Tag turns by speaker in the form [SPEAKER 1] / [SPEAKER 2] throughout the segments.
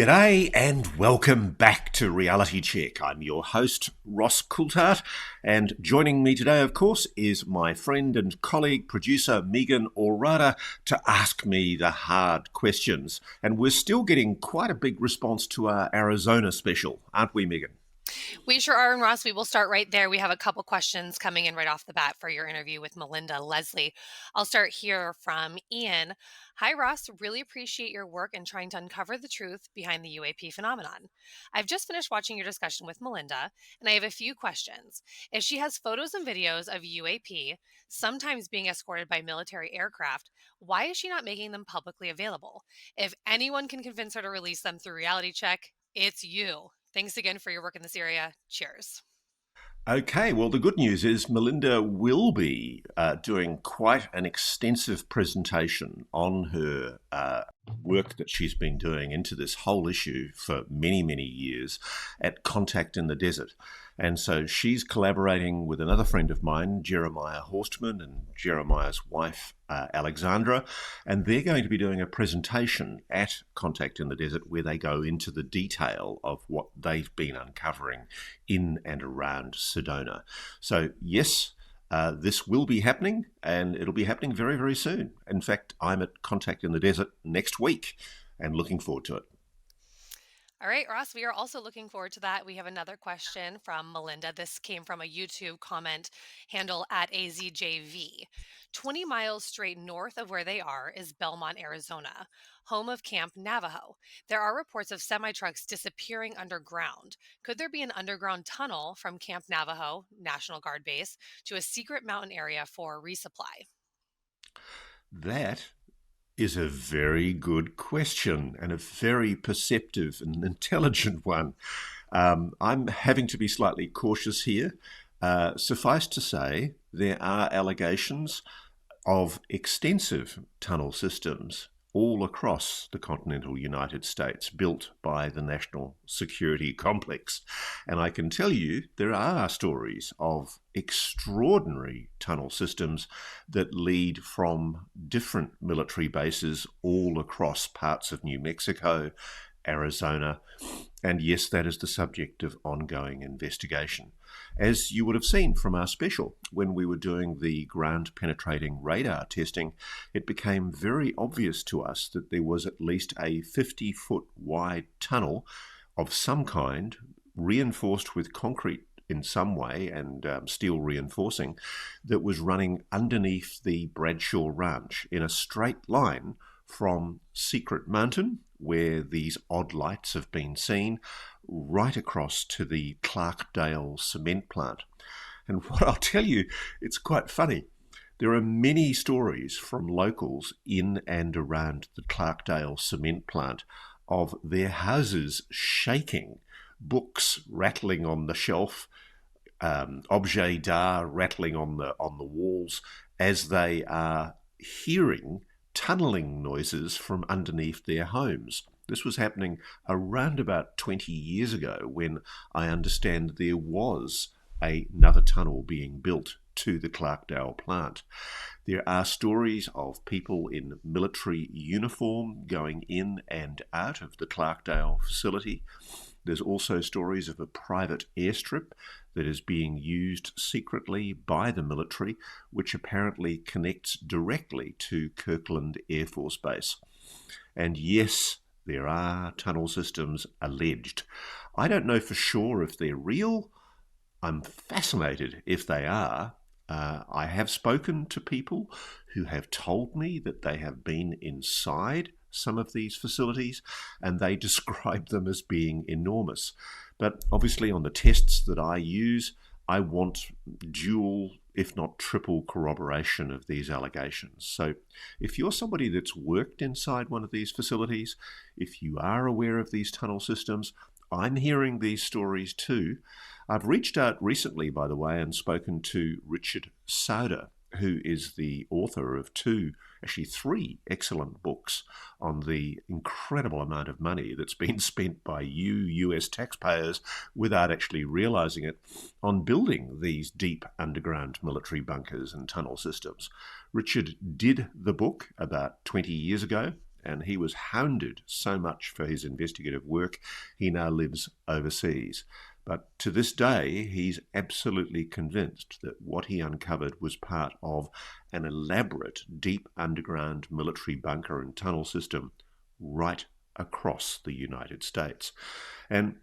[SPEAKER 1] G'day and welcome back to Reality Check. I'm your host, Ross Coulthart, and joining me today, of course, is my friend and colleague, producer Meagan Ourada, to ask me the hard questions. And we're still getting quite a big response to our Arizona special, aren't we, Meagan?
[SPEAKER 2] We sure are, and Ross, we will start right there. We have a couple questions coming in right off the bat for your interview with Melinda Leslie. I'll start here from Ian. Hi, Ross. Really appreciate your work in trying to uncover the truth behind the UAP phenomenon. I've just finished watching your discussion with Melinda, and I have a few questions. If she has photos and videos of UAP, sometimes being escorted by military aircraft, why is she not making them publicly available? If anyone can convince her to release them through Reality Check, it's you. Thanks again for your work in this area. Cheers.
[SPEAKER 1] Okay, well, the good news is Melinda will be doing quite an extensive presentation on her work that she's been doing into this whole issue for many, many years at Contact in the Desert. And so she's collaborating with another friend of mine, Jeremiah Horstman, and Jeremiah's wife, Alexandra, and they're going to be doing a presentation at Contact in the Desert where they go into the detail of what they've been uncovering in and around Sedona. So yes, this will be happening, and it'll be happening very, very soon. In fact, I'm at Contact in the Desert next week and looking forward to it.
[SPEAKER 2] All right, Ross, we are also looking forward to that. We have another question from Melinda. This came from a YouTube comment handle at AZJV. 20 miles straight north of where they are is Belmont, Arizona, home of Camp Navajo. There are reports of semi-trucks disappearing underground. Could there be an underground tunnel from Camp Navajo, National Guard base, to a secret mountain area for resupply?
[SPEAKER 1] That is a very good question and a very perceptive and intelligent one. I'm having to be slightly cautious here. Suffice to say, there are allegations of extensive tunnel systems all across the continental United States built by the national security complex. And I can tell you there are stories of extraordinary tunnel systems that lead from different military bases all across parts of New Mexico, Arizona, and yes, that is the subject of ongoing investigation. As you would have seen from our special, when we were doing the ground-penetrating radar testing, it became very obvious to us that there was at least a 50-foot wide tunnel of some kind, reinforced with concrete in some way and steel reinforcing, that was running underneath the Bradshaw Ranch in a straight line from Secret Mountain, where these odd lights have been seen, right across to the Clarkdale cement plant. And what I'll tell you, it's quite funny. There are many stories from locals in and around the Clarkdale cement plant of their houses shaking, books rattling on the shelf, objets d'art rattling on the walls as they are hearing tunneling noises from underneath their homes. This was happening around about 20 years ago when I understand there was another tunnel being built to the Clarkdale plant. There are stories of people in military uniform going in and out of the Clarkdale facility. There's also stories of a private airstrip that is being used secretly by the military, which apparently connects directly to Kirkland Air Force Base. And yes, there are tunnel systems alleged. I don't know for sure if they're real. I'm fascinated if they are. I have spoken to people who have told me that they have been inside some of these facilities, and they describe them as being enormous. But obviously on the tests that I use, I want dual, if not triple, corroboration of these allegations. So if you're somebody that's worked inside one of these facilities, if you are aware of these tunnel systems, I'm hearing these stories too. I've reached out recently, by the way, and spoken to Richard Sauder, who is the author of three excellent books on the incredible amount of money that's been spent by you, US taxpayers, without actually realizing it, on building these deep underground military bunkers and tunnel systems. Richard did the book about 20 years ago, and he was hounded so much for his investigative work, he now lives overseas. But to this day, he's absolutely convinced that what he uncovered was part of an elaborate, deep underground military bunker and tunnel system right across the United States. And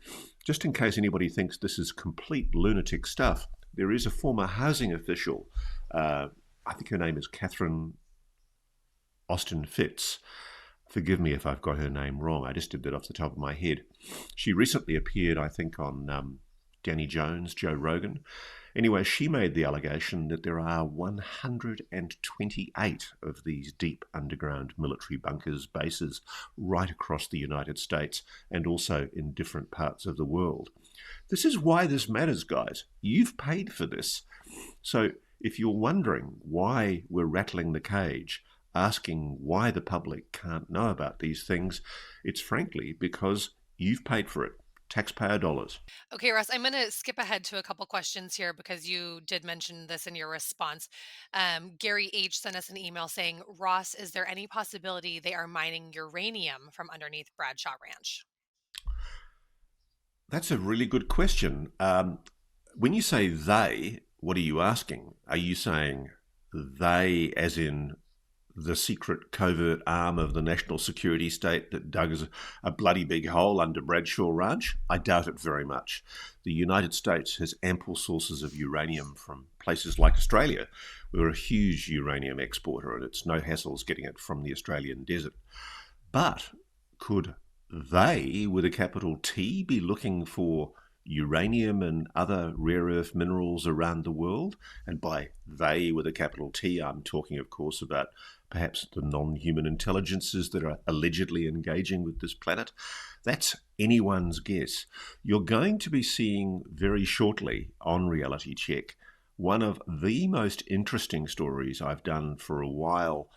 [SPEAKER 1] just in case anybody thinks this is complete lunatic stuff, there is a former housing official, I think her name is Catherine Austin Fitz. Forgive me if I've got her name wrong. I just did that off the top of my head. She recently appeared, I think, on Danny Jones, Joe Rogan. Anyway, she made the allegation that there are 128 of these deep underground military bunkers, bases, right across the United States and also in different parts of the world. This is why this matters, guys. You've paid for this. So if you're wondering why we're rattling the cage, asking why the public can't know about these things, it's frankly because you've paid for it. Taxpayer dollars.
[SPEAKER 2] Okay, Ross, I'm going to skip ahead to a couple questions here because you did mention this in your response. Gary H. sent us an email saying, Ross, is there any possibility they are mining uranium from underneath Bradshaw Ranch?
[SPEAKER 1] That's a really good question. When you say they, what are you asking? Are you saying they as in the secret covert arm of the national security state that dug a bloody big hole under Bradshaw Ranch? I doubt it very much. The United States has ample sources of uranium from places like Australia. We're a huge uranium exporter, and it's no hassles getting it from the Australian desert. But could they, with a capital T, be looking for uranium and other rare earth minerals around the world? And by they with a capital T, I'm talking, of course, about perhaps the non-human intelligences that are allegedly engaging with this planet. That's anyone's guess. You're going to be seeing very shortly on Reality Check one of the most interesting stories I've done for a while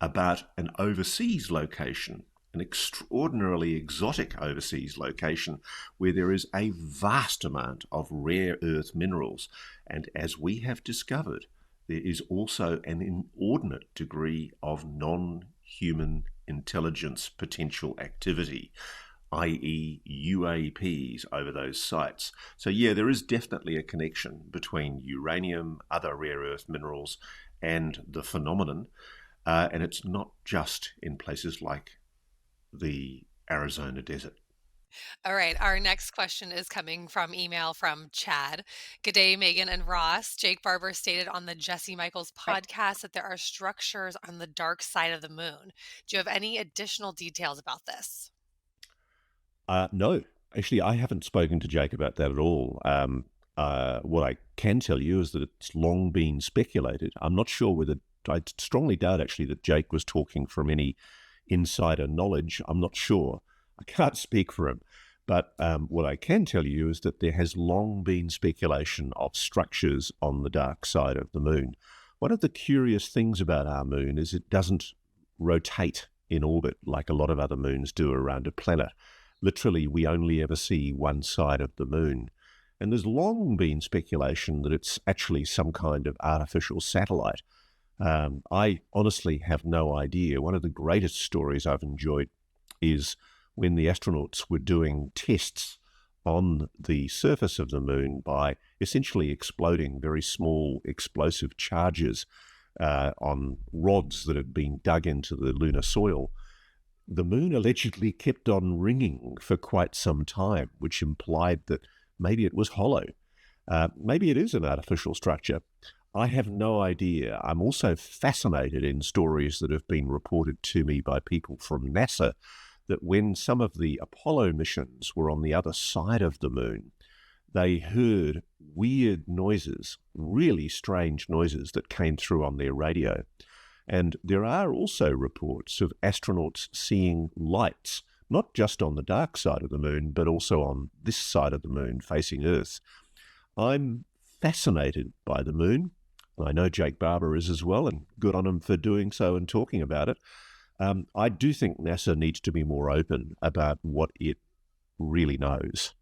[SPEAKER 1] about an overseas location, an extraordinarily exotic overseas location where there is a vast amount of rare earth minerals. And as we have discovered, there is also an inordinate degree of non-human intelligence potential activity, i.e. UAPs over those sites. So yeah, there is definitely a connection between uranium, other rare earth minerals, and the phenomenon. And it's not just in places like the Arizona desert.
[SPEAKER 2] All right. Our next question is coming from email from Chad. Good day, Meagan and Ross. Jake Barber stated on the Jesse Michaels podcast that there are structures on the dark side of the moon. Do you have any additional details about this?
[SPEAKER 3] No, actually, I haven't spoken to Jake about that at all. What I can tell you is that it's long been speculated. I'm not sure whether, I strongly doubt actually that Jake was talking from any insider knowledge. I'm not sure. I can't speak for him. But what I can tell you is that there has long been speculation of structures on the dark side of the moon. One of the curious things about our moon is it doesn't rotate in orbit like a lot of other moons do around a planet. Literally, we only ever see one side of the moon. And there's long been speculation that it's actually some kind of artificial satellite. I honestly have no idea. One of the greatest stories I've enjoyed is when the astronauts were doing tests on the surface of the moon by essentially exploding very small explosive charges on rods that had been dug into the lunar soil. The moon allegedly kept on ringing for quite some time, which implied that maybe it was hollow. Maybe it is an artificial structure. I have no idea. I'm also fascinated in stories that have been reported to me by people from NASA that when some of the Apollo missions were on the other side of the moon, they heard weird noises, really strange noises that came through on their radio. And there are also reports of astronauts seeing lights, not just on the dark side of the moon, but also on this side of the moon facing Earth. I'm fascinated by the moon. I know Jake Barber is as well, and good on him for doing so and talking about it. I do think NASA needs to be more open about what it really knows.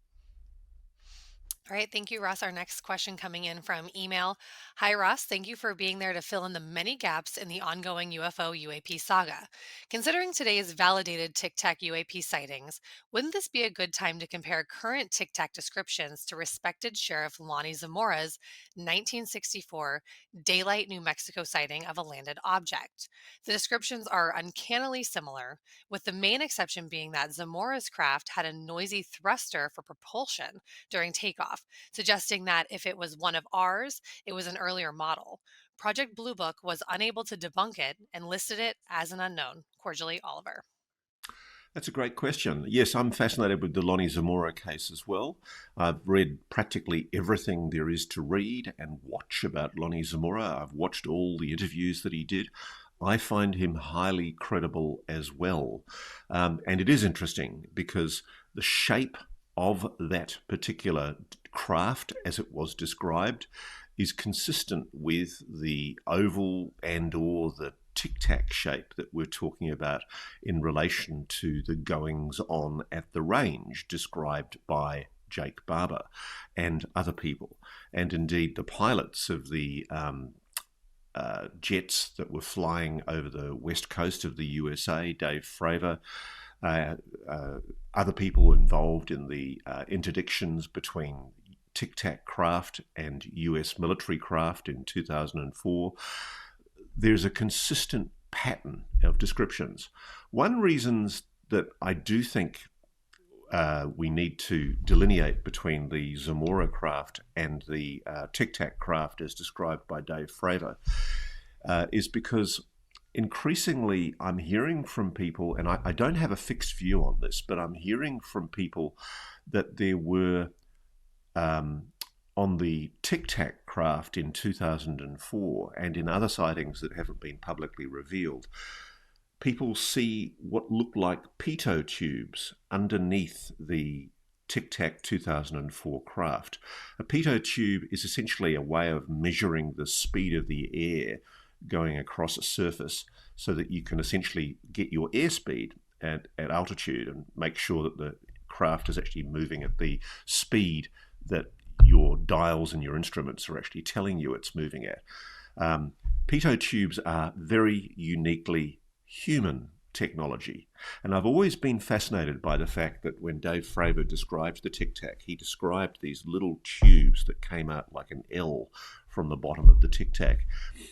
[SPEAKER 2] All right, thank you, Ross. Our next question coming in from email. Hi, Ross. Thank you for being there to fill in the many gaps in the ongoing UFO UAP saga. Considering today's validated TicTac UAP sightings, wouldn't this be a good time to compare current TicTac descriptions to respected Sheriff Lonnie Zamora's 1964 Daylight, New Mexico sighting of a landed object? The descriptions are uncannily similar, with the main exception being that Zamora's craft had a noisy thruster for propulsion during takeoff, suggesting that if it was one of ours, it was an earlier model. Project Blue Book was unable to debunk it and listed it as an unknown. Cordially, Oliver.
[SPEAKER 1] That's a great question. Yes, I'm fascinated with the Lonnie Zamora case as well. I've read practically everything there is to read and watch about Lonnie Zamora. I've watched all the interviews that he did. I find him highly credible as well. And it is interesting because the shape of that particular craft, as it was described, is consistent with the oval and or the tic-tac shape that we're talking about in relation to the goings on at the range described by Jake Barber and other people, and indeed the pilots of the jets that were flying over the west coast of the USA, Dave Fravor, other people involved in the interdictions between TicTac craft and US military craft in 2004. There's a consistent pattern of descriptions. One reasons that I do think we need to delineate between the Zamora craft and the TicTac craft as described by Dave Fravor is because increasingly I'm hearing from people, and I don't have a fixed view on this, but I'm hearing from people that there were on the TicTac craft in 2004 and in other sightings that haven't been publicly revealed, people see what look like pitot tubes underneath the TicTac 2004 craft. A pitot tube is essentially a way of measuring the speed of the air going across a surface so that you can essentially get your airspeed at altitude and make sure that the craft is actually moving at the speed that your dials and your instruments are actually telling you it's moving at. Pitot tubes are very uniquely human technology. And I've always been fascinated by the fact that when Dave Fravor described the TicTac, he described these little tubes that came out like an L from the bottom of the TicTac.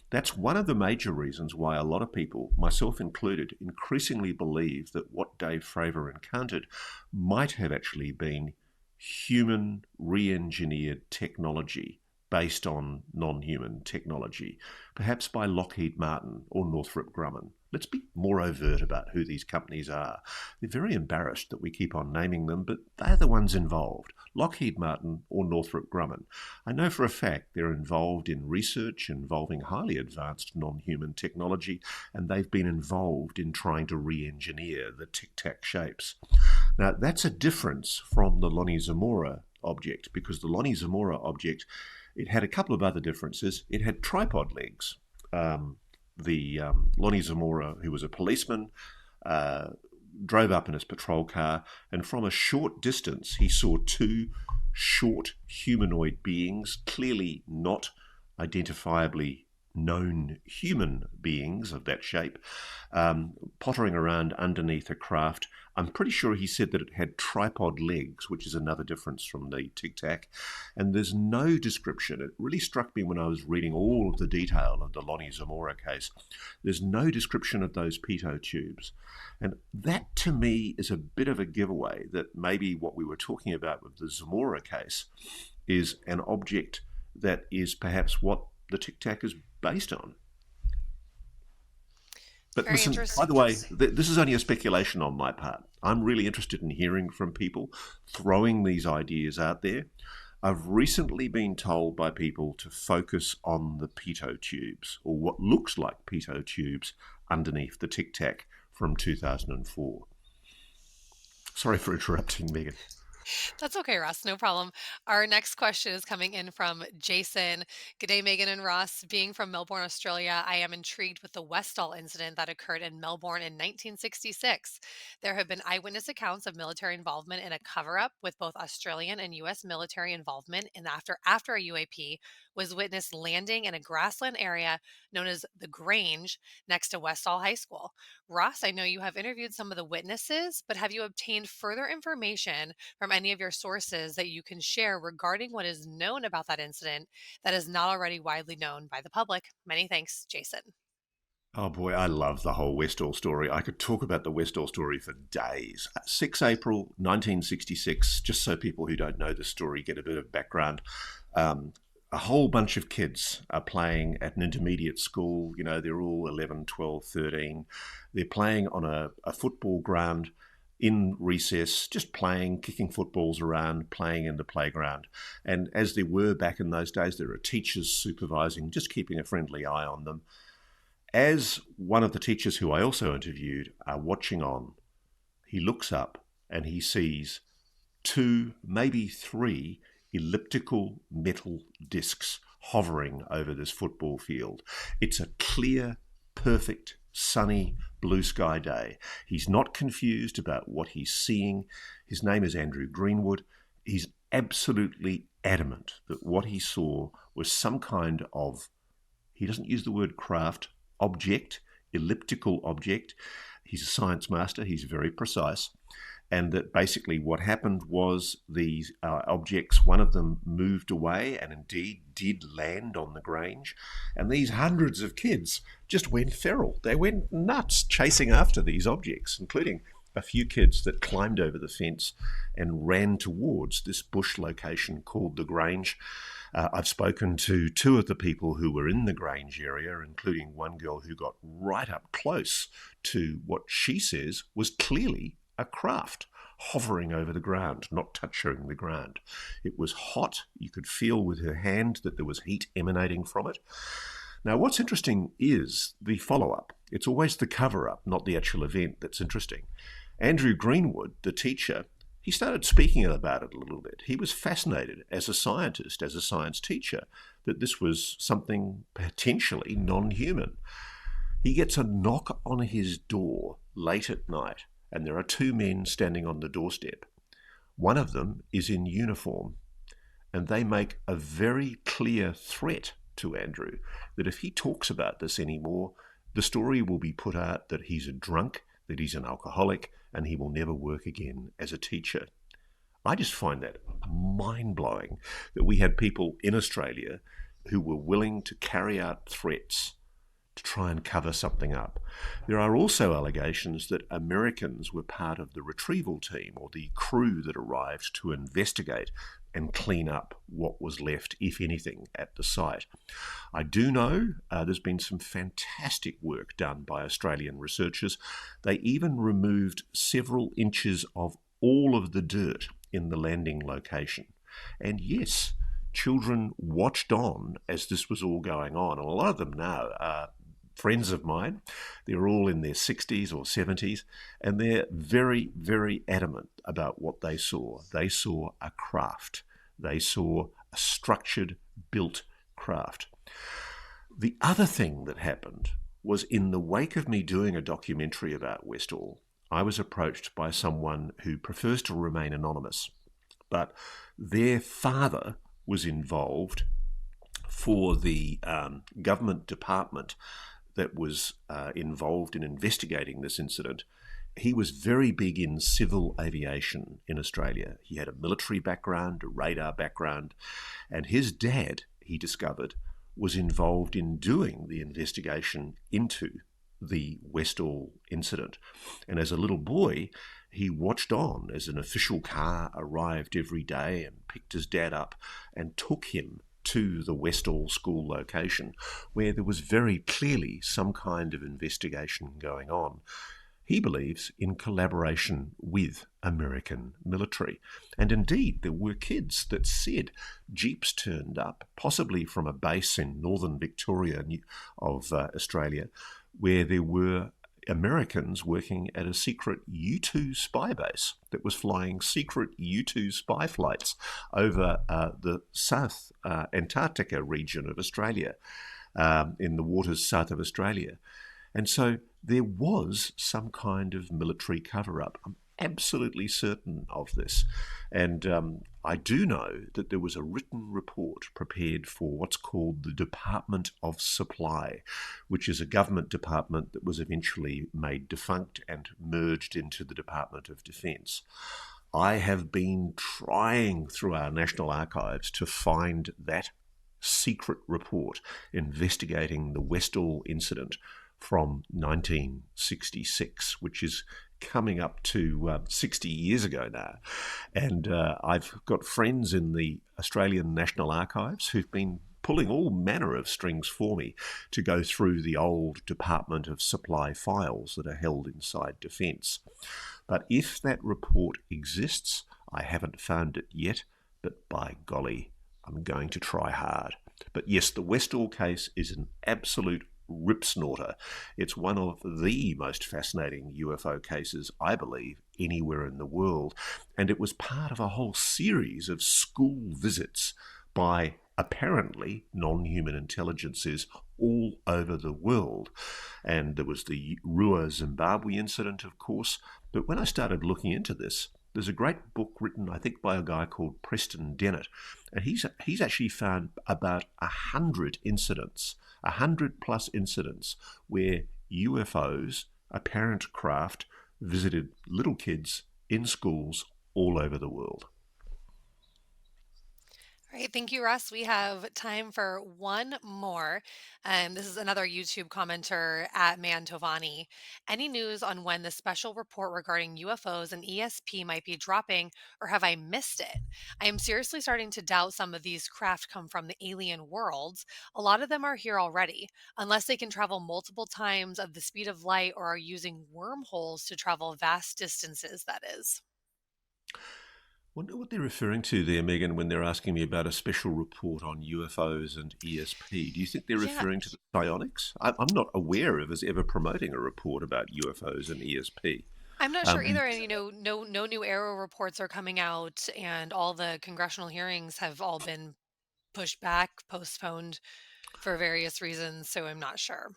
[SPEAKER 1] That's one of the major reasons why a lot of people, myself included, increasingly believe that what Dave Fravor encountered might have actually been human re-engineered technology based on non-human technology, perhaps by Lockheed Martin or Northrop Grumman. Let's be more overt about who these companies are. They're very embarrassed that we keep on naming them, but they're the ones involved, Lockheed Martin or Northrop Grumman. I know for a fact they're involved in research involving highly advanced non-human technology, and they've been involved in trying to re-engineer the tic-tac shapes. Now, that's a difference from the Lonnie Zamora object, because the Lonnie Zamora object, it had a couple of other differences. It had tripod legs. Lonnie Zamora, who was a policeman, drove up in his patrol car, and from a short distance, he saw two short humanoid beings, clearly not identifiably known human beings of that shape, pottering around underneath a craft. I'm pretty sure he said that it had tripod legs, which is another difference from the TicTac. And there's no description. It really struck me when I was reading all of the detail of the Lonnie Zamora case. There's no description of those pitot tubes. And that, to me, is a bit of a giveaway that maybe what we were talking about with the Zamora case is an object that is perhaps what the TicTac is based on. But
[SPEAKER 2] Very
[SPEAKER 1] listen, by the way, this is only a speculation on my part. I'm really interested in hearing from people, throwing these ideas out there. I've recently been told by people to focus on the pitot tubes, or what looks like pitot tubes underneath the TicTac from 2004. Sorry for interrupting, Meagan.
[SPEAKER 2] That's okay, Ross. No problem. Our next question is coming in from Jason. G'day, Meagan and Ross. Being from Melbourne, Australia, I am intrigued with the Westall incident that occurred in Melbourne in 1966. There have been eyewitness accounts of military involvement in a cover-up with both Australian and U.S. military involvement. And after a UAP was witnessed landing in a grassland area known as the Grange next to Westall High School. Ross, I know you have interviewed some of the witnesses, but have you obtained further information from any of your sources that you can share regarding what is known about that incident that is not already widely known by the public? Many thanks, Jason.
[SPEAKER 1] Oh boy, I love the whole Westall story. I could talk about the Westall story for days. 6 April 1966, just so people who don't know the story get a bit of background. A whole bunch of kids are playing at an intermediate school. You know, they're all 11, 12, 13. They're playing on a football ground in recess, just playing, kicking footballs around, playing in the playground. And as there were back in those days, there are teachers supervising, just keeping a friendly eye on them. As one of the teachers who I also interviewed are watching on, he looks up and he sees 2, maybe 3 elliptical metal discs hovering over this football field. It's a clear, perfect, sunny, blue sky day. He's not confused about what he's seeing. His name is Andrew Greenwood. He's absolutely adamant that what he saw was some kind of, he doesn't use the word craft, object, elliptical object. He's a science master. He's very precise. And that basically what happened was these objects, one of them moved away and indeed did land on the Grange. And these hundreds of kids just went feral. They went nuts chasing after these objects, including a few kids that climbed over the fence and ran towards this bush location called the Grange. I've spoken to 2 of the people who were in the Grange area, including one girl who got right up close to what she says was clearly a craft hovering over the ground, not touching the ground. It was hot. You could feel with her hand that there was heat emanating from it. Now, what's interesting is the follow-up. It's always the cover-up, not the actual event, that's interesting. Andrew Greenwood, the teacher, he started speaking about it a little bit. He was fascinated as a scientist, as a science teacher, that this was something potentially non-human. He gets a knock on his door late at night, and there are 2 men standing on the doorstep. One of them is in uniform, and they make a very clear threat to Andrew that if he talks about this anymore, the story will be put out that he's a drunk, that he's an alcoholic, and he will never work again as a teacher. I just find that mind-blowing that we had people in Australia who were willing to carry out threats to try and cover something up. There are also allegations that Americans were part of the retrieval team or the crew that arrived to investigate and clean up what was left, if anything, at the site. I do know there's been some fantastic work done by Australian researchers. They even removed several inches of all of the dirt in the landing location. And yes, children watched on as this was all going on. And a lot of them now are friends of mine. They're all in their 60s or 70s, and they're very, very adamant about what they saw. They saw a craft. They saw a structured, built craft. The other thing that happened was in the wake of me doing a documentary about Westall, I was approached by someone who prefers to remain anonymous, but their father was involved for the government department that was involved in investigating this incident. He was very big in civil aviation in Australia. He had a military background, a radar background, and his dad, he discovered, was involved in doing the investigation into the Westall incident. And as a little boy, he watched on as an official car arrived every day and picked his dad up and took him to the Westall school location, where there was very clearly some kind of investigation going on. He believes in collaboration with American military. And indeed, there were kids that said jeeps turned up, possibly from a base in northern Victoria of Australia, where there were Americans working at a secret U-2 spy base that was flying secret U-2 spy flights over the South Antarctica region of Australia, in the waters south of Australia. And so there was some kind of military cover-up. I'm absolutely certain of this. And I do know that there was a written report prepared for what's called the Department of Supply, which is a government department that was eventually made defunct and merged into the Department of Defence. I have been trying through our National Archives to find that secret report investigating the Westall incident from 1966, which is coming up to 60 years ago now. And I've got friends in the Australian National Archives who've been pulling all manner of strings for me to go through the old Department of Supply files that are held inside Defence. But if that report exists, I haven't found it yet, but by golly, I'm going to try hard. But yes, the Westall case is an absolute rip-snorter. It's one of the most fascinating UFO cases, I believe, anywhere in the world. And it was part of a whole series of school visits by apparently non-human intelligences all over the world. And there was the Rua, Zimbabwe incident, of course. But when I started looking into this, there's a great book written, I think, by a guy called Preston Dennett, and he's actually found about 100 incidents, 100+ incidents where UFOs, apparent craft, visited little kids in schools all over the world.
[SPEAKER 2] All right, thank you, Russ. We have time for one more. This is another YouTube commenter at Mantovani. Any news on when the special report regarding UFOs and ESP might be dropping, or have I missed it? I am seriously starting to doubt some of these craft come from the alien worlds. A lot of them are here already, unless they can travel multiple times of the speed of light or are using wormholes to travel vast distances, that is.
[SPEAKER 1] Wonder what they're referring to there, Meagan, when they're asking me about a special report on UFOs and ESP. Do you think they're referring to the psionics? I'm not aware of us ever promoting a report about UFOs and ESP.
[SPEAKER 2] I'm not sure either. And, no new Arrow reports are coming out, and all the congressional hearings have all been pushed back, postponed for various reasons. So I'm not sure.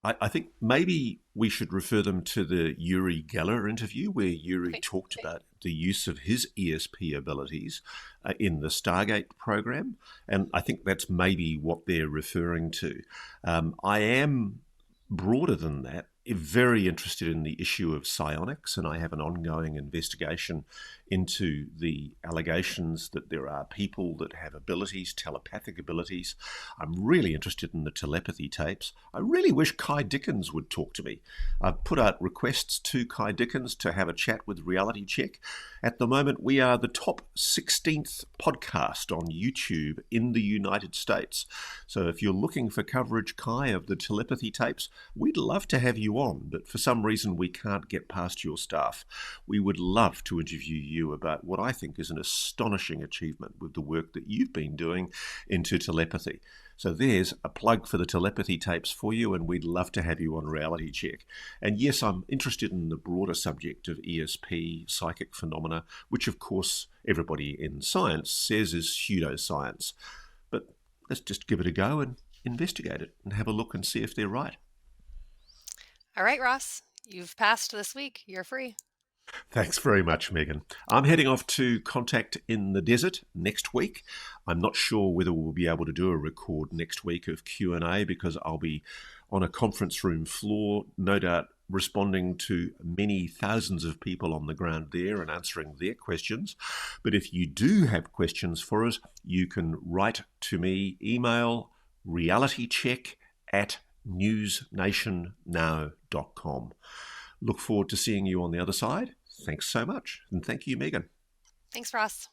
[SPEAKER 1] I think maybe we should refer them to the Uri Geller interview, where Uri talked about the use of his ESP abilities in the Stargate program. And I think that's maybe what they're referring to. I am, broader than that, very interested in the issue of psionics, and I have an ongoing investigation into the allegations that there are people that have abilities, telepathic abilities. I'm really interested in the telepathy tapes. I really wish Kai Dickens would talk to me. I've put out requests to Kai Dickens to have a chat with Reality Check. At the moment, we are the top 16th podcast on YouTube in the United States. So if you're looking for coverage, Kai, of the telepathy tapes, we'd love to have you on, but for some reason we can't get past your staff. We would love to interview you about what I think is an astonishing achievement with the work that you've been doing into telepathy. So there's a plug for the telepathy tapes for you, and we'd love to have you on Reality Check. And yes, I'm interested in the broader subject of ESP, psychic phenomena, which of course everybody in science says is pseudoscience. But let's just give it a go and investigate it and have a look and see if they're right.
[SPEAKER 2] All right, Ross, you've passed this week. You're free.
[SPEAKER 1] Thanks very much, Meagan. I'm heading off to Contact in the Desert next week. I'm not sure whether we'll be able to do a record next week of Q&A because I'll be on a conference room floor, no doubt responding to many thousands of people on the ground there and answering their questions. But if you do have questions for us, you can write to me, email realitycheck@newsnationnow.com. Look forward to seeing you on the other side. Thanks so much. And thank you, Meagan.
[SPEAKER 2] Thanks, Ross.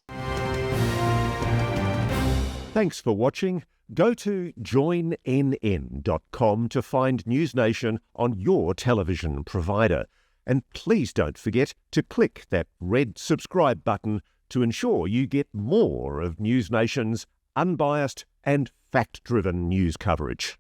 [SPEAKER 3] Thanks for watching. Go to joinnn.com to find News Nation on your television provider. And please don't forget to click that red subscribe button to ensure you get more of News Nation's unbiased and fact-driven news coverage.